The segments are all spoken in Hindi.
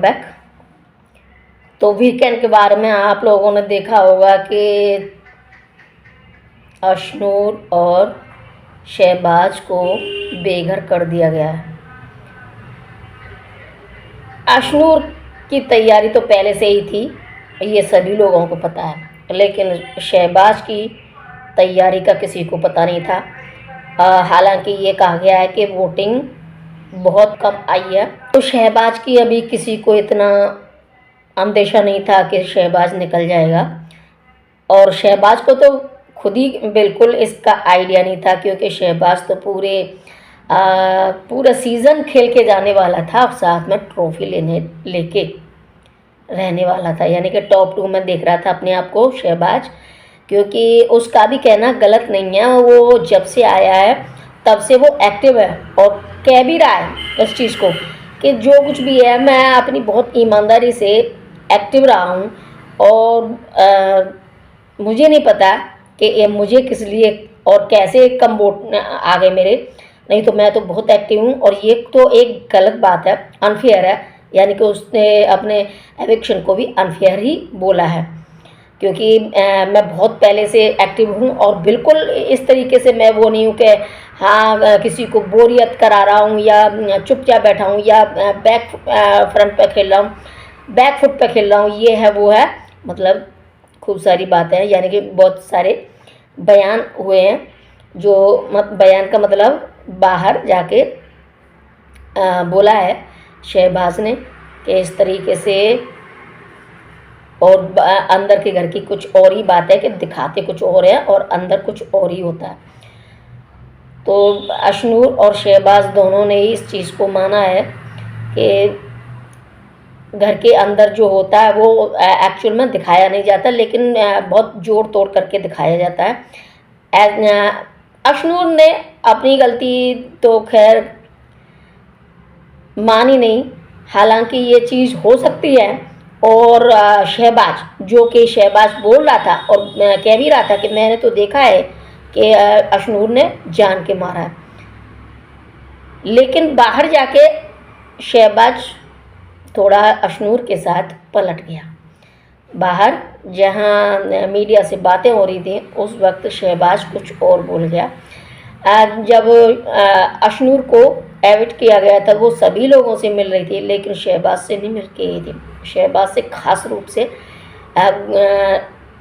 बैक। तो वीकेंड के बारे में आप लोगों ने देखा होगा कि अशनूर और शहबाज को बेघर कर दिया गया है। अशनूर की तैयारी तो पहले से ही थी, ये सभी लोगों को पता है, लेकिन शहबाज की तैयारी का किसी को पता नहीं था। हालांकि ये कहा गया है कि वोटिंग बहुत कम आई है, तो शहबाज की अभी किसी को इतना अंदेशा नहीं था कि शहबाज निकल जाएगा। और शहबाज को तो खुद ही बिल्कुल इसका आइडिया नहीं था, क्योंकि शहबाज तो पूरा सीज़न खेल के जाने वाला था और साथ में ट्रॉफी लेके रहने वाला था, यानी कि टॉप 2 में देख रहा था अपने आप को शहबाज। क्योंकि उसका भी कहना गलत नहीं है, वो जब से आया है तब से वो एक्टिव है और कह भी रहा है इस चीज़ को कि जो कुछ भी है मैं अपनी बहुत ईमानदारी से एक्टिव रहा हूँ। और मुझे नहीं पता कि ये मुझे किस लिए और कैसे कम वोट आ गए मेरे, नहीं तो मैं तो बहुत एक्टिव हूँ। और ये तो एक गलत बात है, अनफेयर है, यानी कि उसने अपने एविक्शन को भी अनफेयर ही बोला है। क्योंकि मैं बहुत पहले से एक्टिव हूँ और बिल्कुल इस तरीके से मैं वो नहीं हूँ कि हाँ किसी को बोरियत करा रहा हूँ या चुपचाप बैठा हूँ या बैक फ्रंट पे खेल रहा हूँ, बैक फुट पे खेल रहा हूँ, ये है वो है। मतलब खूब सारी बातें हैं, यानी कि बहुत सारे बयान हुए हैं, जो बयान का मतलब बाहर जाके बोला है शहबाज ने कि इस तरीके से, और अंदर के घर की कुछ और ही बात है कि दिखाते कुछ और है और अंदर कुछ और ही होता है। तो अशनूर और शहबाज दोनों ने ही इस चीज़ को माना है कि घर के अंदर जो होता है वो एक्चुअल में दिखाया नहीं जाता, लेकिन बहुत जोड़ तोड़ करके दिखाया जाता है। अशनूर ने अपनी गलती तो खैर मानी नहीं, हालांकि ये चीज़ हो सकती है। और शहबाज, जो कि शहबाज बोल रहा था और कह भी रहा था कि मैंने तो देखा है कि अशनूर ने जान के मारा है, लेकिन बाहर जाके शहबाज थोड़ा अशनूर के साथ पलट गया। बाहर जहां मीडिया से बातें हो रही थी उस वक्त शहबाज कुछ और बोल गया। जब अशनूर को एविट किया गया था वो सभी लोगों से मिल रही थी, लेकिन शहबाज से नहीं मिल के थी। शहबाज से खास रूप से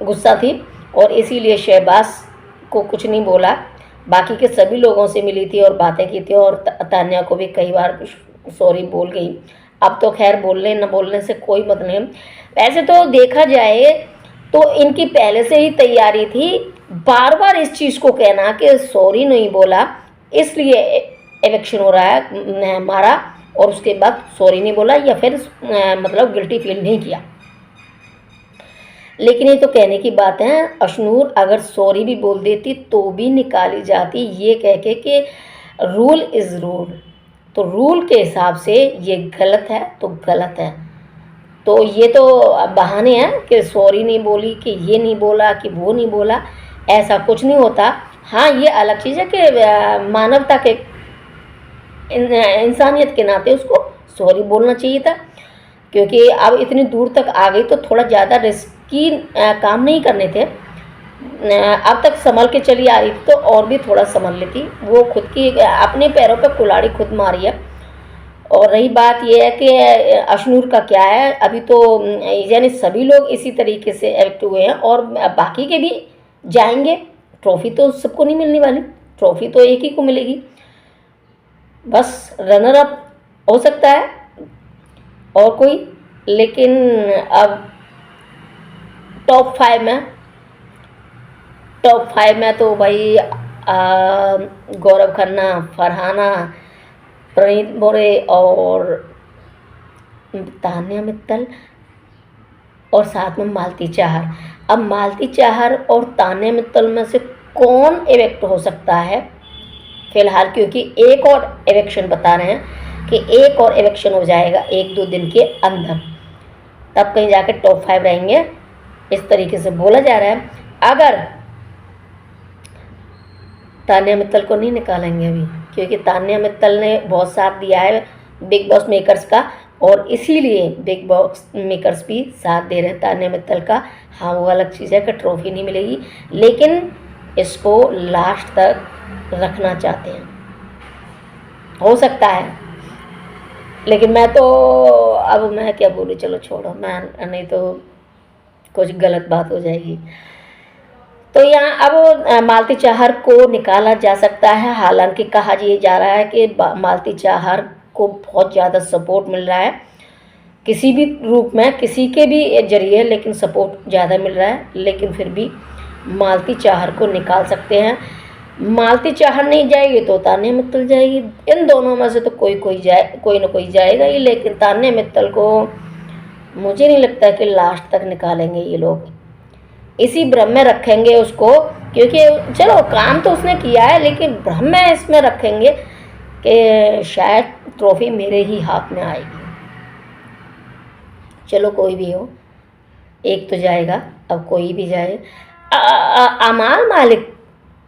गुस्सा थी और इसीलिए शहबाज को कुछ नहीं बोला। बाकी के सभी लोगों से मिली थी और बातें की थी, और तान्या को भी कई बार सॉरी बोल गई। अब तो खैर बोलने न बोलने से कोई मतलब नहीं। वैसे तो देखा जाए तो इनकी पहले से ही तैयारी थी बार बार इस चीज़ को कहना कि सॉरी नहीं बोला इसलिए एविक्शन हो रहा है हमारा, और उसके बाद सॉरी नहीं बोला या फिर मतलब गिल्टी फील नहीं किया। लेकिन ये तो कहने की बात है, अशनूर अगर सॉरी भी बोल देती तो भी निकाली जाती ये कह के कि रूल इज़ रूल। तो रूल के हिसाब से ये गलत है तो गलत है। तो ये तो बहाने हैं कि सॉरी नहीं बोली, कि ये नहीं बोला, कि वो नहीं बोला, ऐसा कुछ नहीं होता। हाँ ये अलग चीज़ है कि मानवता के इंसानियत के नाते उसको सॉरी बोलना चाहिए था, क्योंकि अब इतनी दूर तक आ गई तो थोड़ा ज़्यादा रिस्की काम नहीं करने थे। अब तक संभल के चली आ रही थी तो और भी थोड़ा संभल लेती। वो खुद की अपने पैरों पर कुल्हाड़ी खुद मारी है। और रही बात यह है कि अशनूर का क्या है, अभी तो यानी सभी लोग इसी तरीके से एक्ट हुए हैं और बाकी के भी जाएंगे। ट्रॉफी तो सबको नहीं मिलने वाली, ट्रॉफी तो एक ही को मिलेगी, बस रनर अप हो सकता है और कोई। लेकिन अब टॉप 5 में तो भाई गौरव खन्ना, फरहाना, प्रणीत बोरे और तान्या मित्तल और साथ में मालती चाहर। अब मालती चाहर और तान्या मित्तल में से कौन इवेक्ट हो सकता है फिलहाल, क्योंकि एक और इवेक्शन बता रहे हैं कि एक और इवेक्शन हो जाएगा 1-2 दिन के अंदर, तब कहीं जाकर टॉप 5 रहेंगे, इस तरीके से बोला जा रहा है। अगर तान्या मित्तल को नहीं निकालेंगे अभी, क्योंकि तान्या मित्तल ने बहुत साथ दिया है बिग बॉस मेकर्स का, और इसीलिए बिग बॉस मेकर्स भी साथ दे रहे हैं तान्या मित्तल का। हाँ, वो अलग चीज़ है कि ट्रॉफी नहीं मिलेगी, लेकिन इसको लास्ट तक रखना चाहते हैं, हो सकता है। लेकिन मैं तो अब मैं क्या बोलूँ, चलो छोड़ो, मैं नहीं तो कुछ गलत बात हो जाएगी। तो यहाँ अब मालती चाहर को निकाला जा सकता है। हालांकि कहा ये जा रहा है कि मालती चाहर को बहुत ज़्यादा सपोर्ट मिल रहा है, किसी भी रूप में, किसी के भी जरिए, लेकिन सपोर्ट ज़्यादा मिल रहा है। लेकिन फिर भी मालती चाहर को निकाल सकते हैं। मालती चाहर नहीं जाएगी तो तान्या मित्तल जाएगी, इन दोनों में से तो कोई ना कोई जाएगा ही। लेकिन तान्या मित्तल को मुझे नहीं लगता कि लास्ट तक निकालेंगे ये लोग, इसी भ्रम में रखेंगे उसको, क्योंकि चलो काम तो उसने किया है, लेकिन भ्रम में इसमें रखेंगे कि शायद ट्रॉफी मेरे ही हाथ में आएगी। चलो कोई भी हो, एक तो जाएगा, अब कोई भी जाए।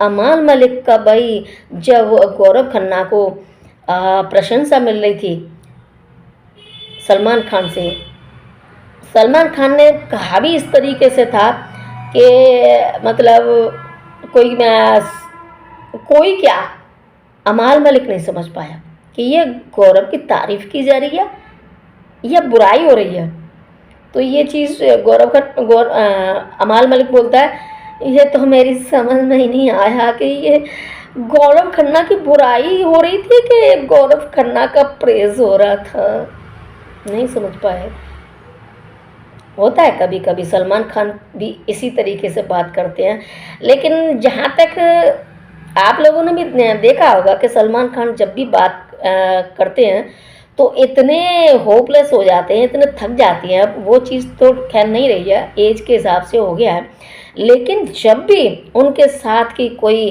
अमाल मलिक का भाई, जब गौरव खन्ना को प्रशंसा मिल रही थी सलमान खान से, सलमान खान ने कहा भी इस तरीके से था कि मतलब कोई क्या, अमाल मलिक नहीं समझ पाया कि ये गौरव की तारीफ की जा रही है या बुराई हो रही है। तो ये चीज़ अमाल मलिक बोलता है, ये तो मेरी समझ में ही नहीं आया कि ये गौरव खन्ना की बुराई हो रही थी कि गौरव खन्ना का प्रेज हो रहा था, नहीं समझ पाए। होता है कभी कभी, सलमान खान भी इसी तरीके से बात करते हैं। लेकिन जहाँ तक आप लोगों ने भी देखा होगा कि सलमान खान जब भी बात करते हैं तो इतने होपलेस हो जाते हैं, इतने थक जाते हैं। अब वो चीज़ तो खैर नहीं रही है, एज के हिसाब से हो गया है। लेकिन जब भी उनके साथ की कोई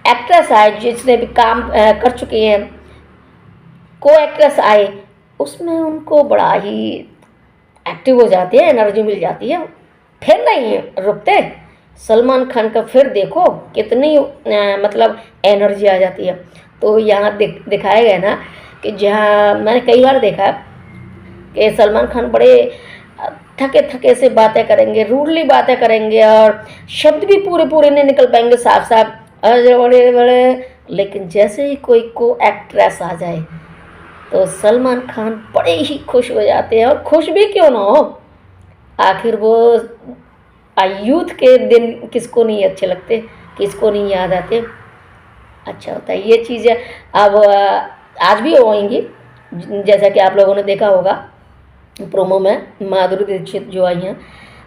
एक्ट्रेस आए, जिसने भी काम कर चुकी हैं, को एक्ट्रेस आए, उसमें उनको बड़ा ही एक्टिव हो जाती है, एनर्जी मिल जाती है, फिर नहीं रुकते। सलमान खान का फिर देखो कितनी मतलब एनर्जी आ जाती है। तो यहाँ दिखाया गया ना कि जहाँ मैंने कई बार देखा कि सलमान खान बड़े थके थके से बातें करेंगे, रूडली बातें करेंगे, और शब्द भी पूरे नहीं निकल पाएंगे साफ साफ, बड़े बड़े। लेकिन जैसे ही कोई को एक्ट्रेस आ जाए तो सलमान खान बड़े ही खुश हो जाते हैं। और खुश भी क्यों ना हो, आखिर वो यूथ के दिन किसको नहीं अच्छे लगते, किसको नहीं याद आते, अच्छा होता है। ये चीज़ें अब आज भी होंगी, जैसा कि आप लोगों ने देखा होगा प्रोमो में माधुरी दीक्षित जो आई हैं,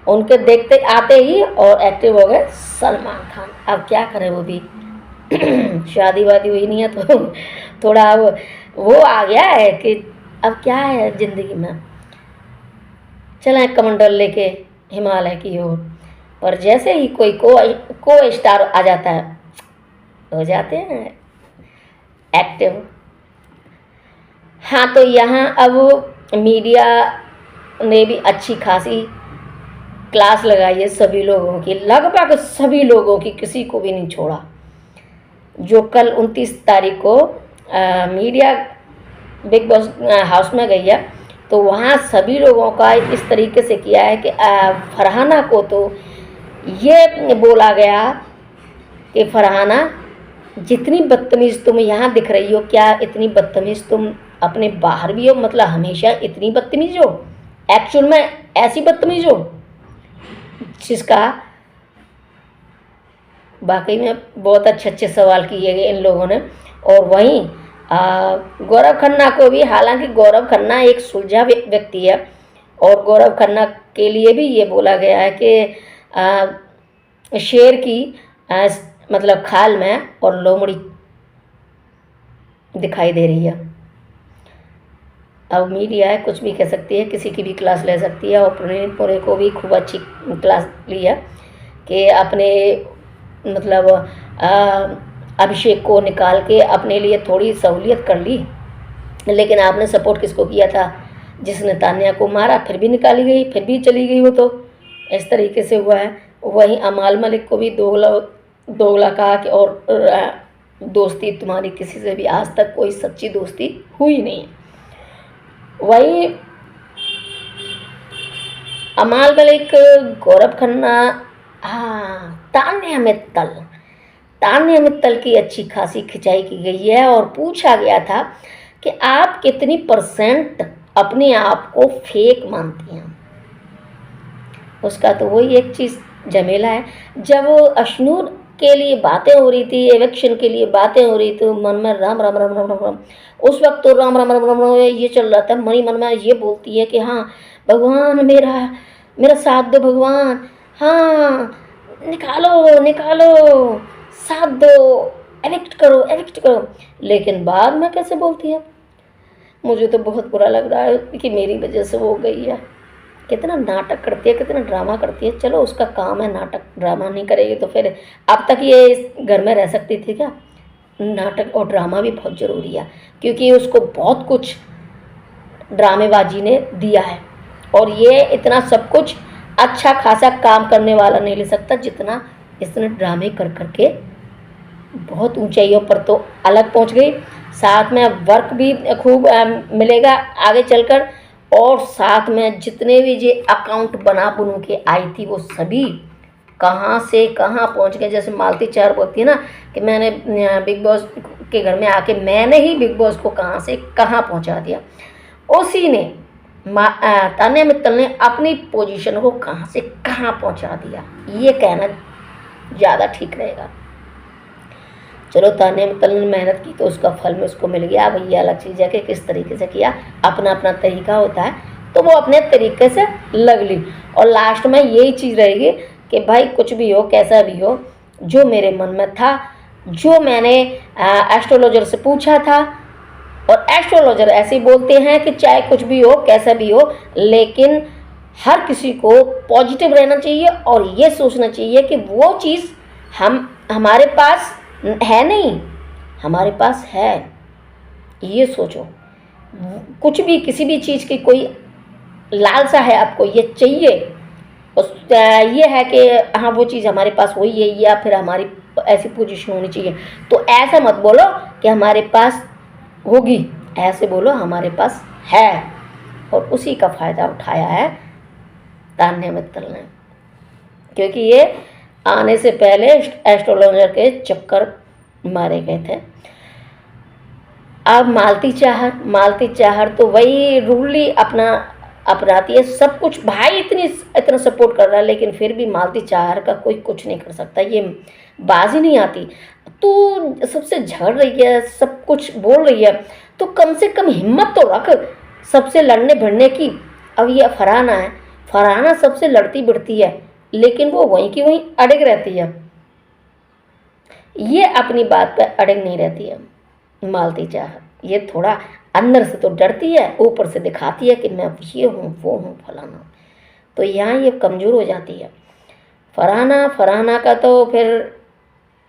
उनके देखते आते ही और एक्टिव हो गए सलमान खान। अब क्या करें, वो भी शादी वादी हुई नहीं है तो थोड़ा अब वो आ गया है कि अब क्या है ज़िंदगी में, चलें कमंडल लेके हिमालय की ओर। पर जैसे ही कोई को स्टार आ जाता है, हो जाते हैं एक्टिव। हाँ, तो यहाँ अब मीडिया ने भी अच्छी खासी क्लास लगाई है सभी लोगों की, लगभग सभी लोगों की, किसी को भी नहीं छोड़ा। जो कल 29 तारीख को मीडिया बिग बॉस हाउस में गई है, तो वहाँ सभी लोगों का इस तरीके से किया है कि फरहाना को तो ये बोला गया कि फरहाना, जितनी बदतमीज़ तुम यहाँ दिख रही हो, क्या इतनी बदतमीज़ तुम अपने बाहर भी हो? मतलब हमेशा इतनी बदतमीज़ हो, एक्चुअल में ऐसी बदतमीज़ हो? जिसका वाकई में बहुत अच्छे सवाल किए गए इन लोगों ने। और वहीं गौरव खन्ना को भी, हालांकि गौरव खन्ना एक सुलझा व्यक्ति है, और गौरव खन्ना के लिए भी ये बोला गया है कि शेर की मतलब खाल में और लोमड़ी दिखाई दे रही है। अब मीडिया है, कुछ भी कह सकती है, किसी की भी क्लास ले सकती है। और प्रणीत पुरे को भी खूब अच्छी क्लास ली है कि अपने मतलब अभिषेक को निकाल के अपने लिए थोड़ी सहूलियत कर ली। लेकिन आपने सपोर्ट किसको किया था? जिसने तान्या को मारा, फिर भी निकाली गई, फिर भी चली गई। वो तो इस तरीके से हुआ है। वहीं अमाल मलिक को भी दोगला कहा कि और दोस्ती तुम्हारी किसी से भी आज तक कोई सच्ची दोस्ती हुई नहीं है। वही अमाल मलिक, गौरव खन्ना, हाँ तान्या मित्तल की अच्छी खासी खिंचाई की गई है और पूछा गया था कि आप कितनी % अपने आप को फेक मानती हैं। उसका तो वही एक चीज़ झमेला है। जब अशनूर के लिए बातें हो रही थी, इलेक्शन के लिए बातें हो रही थी, मन में राम राम राम राम राम राम, उस वक्त तो राम राम राम राम राम ये चल रहा था। मनी मन में ये बोलती है कि हाँ भगवान मेरा मेरा साथ दो भगवान, हाँ निकालो निकालो, साथ दो, एविक्ट करो। लेकिन बाद में कैसे बोलती है। मुझे तो बहुत बुरा लग रहा है कि मेरी वजह से वो गई है। कितना नाटक करती है, कितना ड्रामा करती है। चलो उसका काम है नाटक, ड्रामा नहीं करेगी तो फिर अब तक ये इस घर में रह सकती थी क्या। नाटक और ड्रामा भी बहुत ज़रूरी है, क्योंकि उसको बहुत कुछ ड्रामेबाजी ने दिया है और ये इतना सब कुछ अच्छा खासा काम करने वाला नहीं ले सकता जितना इसने ड्रामे कर करके बहुत ऊंचाइयों पर तो अलग पहुंच गई। साथ में वर्क भी खूब मिलेगा आगे चलकर, और साथ में जितने भी ये अकाउंट बना बुनू के आई थी वो सभी कहाँ से कहाँ पहुंच गए। जैसे मालती चार बोलती है ना कि मैंने बिग बॉस के घर में आके मैंने ही बिग बॉस को कहाँ से कहाँ पहुंचा दिया। उसी ने तान्या मित्तल ने अपनी पोजीशन को कहाँ से कहाँ पहुंचा दिया, ये कहना ज़्यादा ठीक रहेगा। चलो तान्या मित्तल ने मेहनत की तो उसका फल में उसको मिल गया। अब ये अलग चीज़ है कि किस तरीके से किया, अपना अपना तरीका होता है, तो वो अपने तरीके से लग ली। और लास्ट में यही चीज़ रहेगी कि भाई कुछ भी हो कैसा भी हो, जो मेरे मन में था, जो मैंने एस्ट्रोलॉजर से पूछा था, और एस्ट्रोलॉजर ऐसे ही बोलते हैं कि चाहे कुछ भी हो कैसा भी हो, लेकिन हर किसी को पॉजिटिव रहना चाहिए और ये सोचना चाहिए कि वो चीज़ हमारे पास है नहीं, हमारे पास है। ये सोचो, कुछ भी किसी भी चीज़ की कोई लालसा है आपको, ये चाहिए, ये है कि हाँ वो चीज़ हमारे पास हुई है या फिर हमारी ऐसी पोजीशन होनी चाहिए, तो ऐसा मत बोलो कि हमारे पास होगी, ऐसे बोलो हमारे पास है। और उसी का फ़ायदा उठाया है तान्या मित्तल ने, क्योंकि ये आने से पहले एस्ट्रोलॉजर के चक्कर मारे गए थे। अब मालती चाहर तो वही रूली अपना अपनाती है सब कुछ। भाई इतना सपोर्ट कर रहा है, लेकिन फिर भी मालती चाहर का कोई कुछ नहीं कर सकता, ये बाजी नहीं आती। तू सबसे झगड़ रही है, सब कुछ बोल रही है, तो कम से कम हिम्मत तो रख सबसे लड़ने भिड़ने की। अब ये फरहाना सबसे लड़ती भिड़ती है, लेकिन वो वहीं की वहीं अड़ग रहती है, ये अपनी बात पे अड़ग नहीं रहती है। मालती चाहर ये थोड़ा अंदर से तो डरती है, ऊपर से दिखाती है कि मैं ये हूँ वो हूँ फलाना, तो यहाँ ये कमज़ोर हो जाती है। फरहाना का तो फिर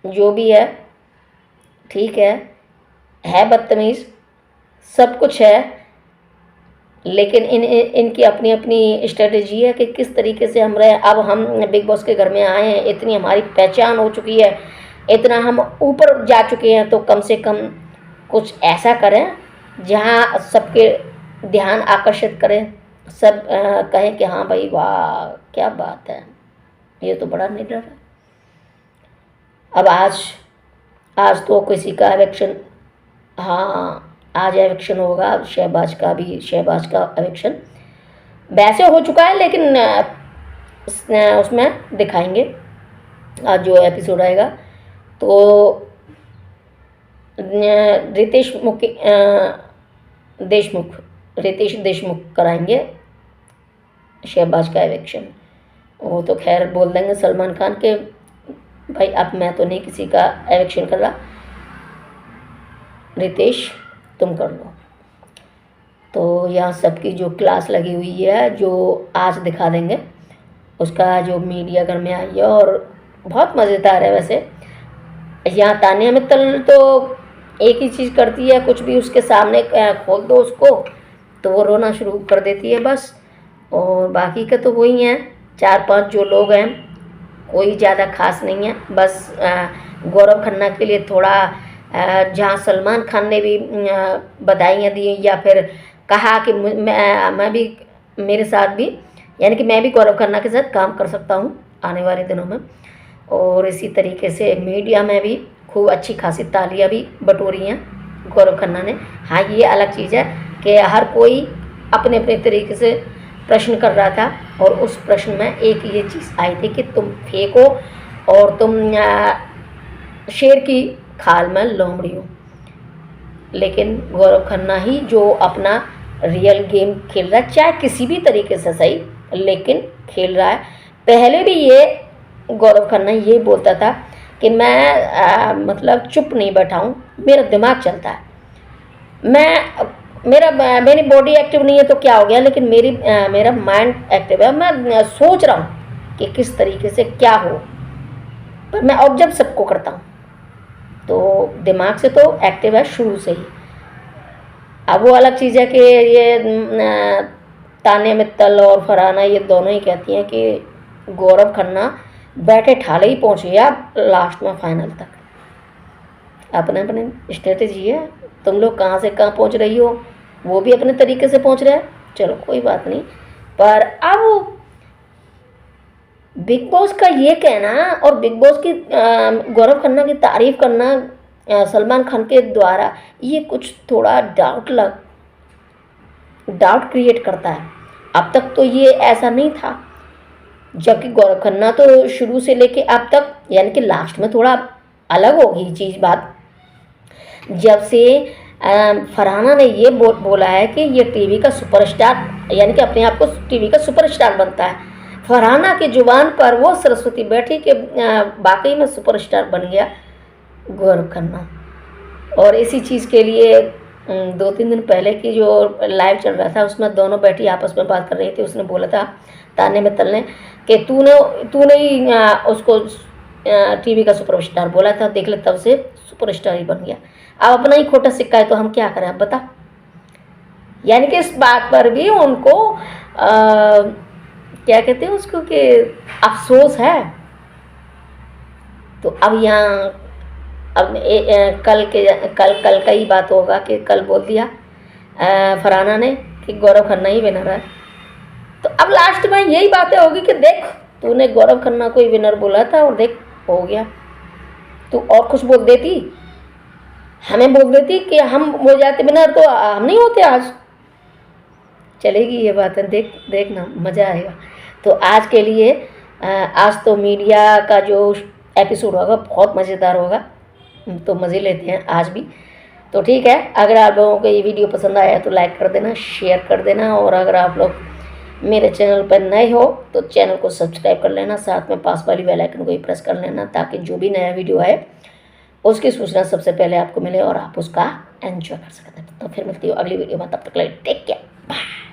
जो भी है ठीक है बदतमीज़, सब कुछ है, लेकिन इनकी अपनी अपनी स्ट्रेटजी है कि किस तरीके से हम रहे। अब हम बिग बॉस के घर में आए हैं, इतनी हमारी पहचान हो चुकी है, इतना हम ऊपर जा चुके हैं, तो कम से कम कुछ ऐसा करें जहाँ सबके ध्यान आकर्षित करें, सब कहें कि हाँ भाई वाह क्या बात है, ये तो बड़ा निडर है। अब आज तो किसी का इलेक्शन, हाँ आज इलेक्शन होगा शहबाज का इलेक्शन वैसे हो चुका है, लेकिन उसमें दिखाएंगे आज जो एपिसोड आएगा। तो रितेश देशमुख कराएंगे शहबाज का इलेक्शन। वो तो खैर बोल देंगे सलमान खान के भाई अब मैं तो नहीं किसी का इलेक्शन कर रहा, रितेश तुम कर लो। तो यहाँ सबकी जो क्लास लगी हुई है जो आज दिखा देंगे, उसका जो मीडिया घर में आई है, और बहुत मज़ेदार है। वैसे यहाँ तान्या मित्तल तो एक ही चीज़ करती है, कुछ भी उसके सामने खोल दो उसको तो वो रोना शुरू कर देती है बस। और बाकी का तो वही हैं 4-5 जो लोग हैं, कोई ज़्यादा खास नहीं है। बस गौरव खन्ना के लिए थोड़ा जहाँ सलमान खान ने भी बधाइयाँ दी या फिर कहा कि मैं भी, मेरे साथ भी, यानी कि मैं भी गौरव खन्ना के साथ काम कर सकता हूँ आने वाले दिनों में। और इसी तरीके से मीडिया में भी खूब अच्छी खासी तालियां भी बटोरी हैं गौरव खन्ना ने। हाँ, ये अलग चीज़ है कि हर कोई अपने अपने तरीके से प्रश्न कर रहा था, और उस प्रश्न में एक ये चीज़ आई थी कि तुम फेंको और तुम शेर की खाल में लोमड़ी हो। लेकिन गौरव खन्ना ही जो अपना रियल गेम खेल रहा है, चाहे किसी भी तरीके से सही, लेकिन खेल रहा है। पहले भी ये गौरव खन्ना ये बोलता था कि मैं मतलब चुप नहीं बैठा हूँ, मेरा दिमाग चलता है, मेरी बॉडी एक्टिव नहीं है तो क्या हो गया, लेकिन मेरा माइंड एक्टिव है। मैं सोच रहा हूँ कि किस तरीके से क्या हो, पर मैं ऑब्जर्व सबको करता हूँ। तो दिमाग से तो एक्टिव है शुरू से ही। अब वो अलग चीज़ है कि ये तान्या मित्तल और फरहाना ये दोनों ही कहती हैं कि गौरव खन्ना बैठे ठाले ही पहुँच गया लास्ट में, फाइनल तक। अपने अपने स्ट्रेटेजी है, तुम लोग कहाँ से कहाँ पहुँच रही हो, वो भी अपने तरीके से पहुँच रहे हैं, चलो कोई बात नहीं। पर अब बिग बॉस का ये कहना और बिग बॉस की गौरव खन्ना की तारीफ करना सलमान खान के द्वारा, ये कुछ थोड़ा डाउट क्रिएट करता है। अब तक तो ये ऐसा नहीं था, जबकि गौरव खन्ना तो शुरू से लेके अब तक, यानी कि लास्ट में थोड़ा अलग होगी चीज़ बात, जब से फरहाना ने ये बोला है कि ये टीवी का सुपरस्टार, यानी कि अपने आप को टीवी का सुपरस्टार बनता है। फरहाना की जुबान पर वो सरस्वती बैठी कि वाकई में सुपरस्टार बन गया गौरव खन्ना। और इसी चीज़ के लिए 2-3 दिन पहले की जो लाइव चल रहा था उसमें दोनों बैठी आपस में बात कर रही थी। उसने बोला था तान्या मित्तल ने कि तूने ही उसको टीवी का सुपरस्टार बोला था, देख ले तब से सुपरस्टार ही बन गया। अब अपना ही खोटा सिक्का है तो हम क्या करें, अब बता। यानी कि इस बात पर भी उनको क्या कहते हैं उसको कि अफसोस है। तो अब यहाँ अब कल का ही बात होगा कि कल बोल दिया फरहाना ने कि गौरव खन्ना ही विनर है। तो अब लास्ट में यही बातें होगी कि देख तूने गौरव खन्ना को ही विनर बोला था और देख हो गया। तू और कुछ बोल देती, हमें बोल देती कि हम हो जाते विनर तो हम नहीं होते आज। चलेगी ये बात, देखना मज़ा आएगा। तो आज के लिए आज तो मीडिया का जो एपिसोड होगा बहुत मज़ेदार होगा, तो मज़े लेते हैं आज भी। तो ठीक है, अगर आप लोगों को ये वीडियो पसंद आया तो लाइक कर देना, शेयर कर देना, और अगर आप लोग मेरे चैनल पर नए हो तो चैनल को सब्सक्राइब कर लेना, साथ में पास वाली बेल आइकन को भी प्रेस कर लेना, ताकि जो भी नया वीडियो आए उसकी सूचना सबसे पहले आपको मिले और आप उसका एंजॉय कर सकते हैं। तो फिर मिलती हूँ अगली वीडियो में, तब तक के लिए टेक केयर, बाय।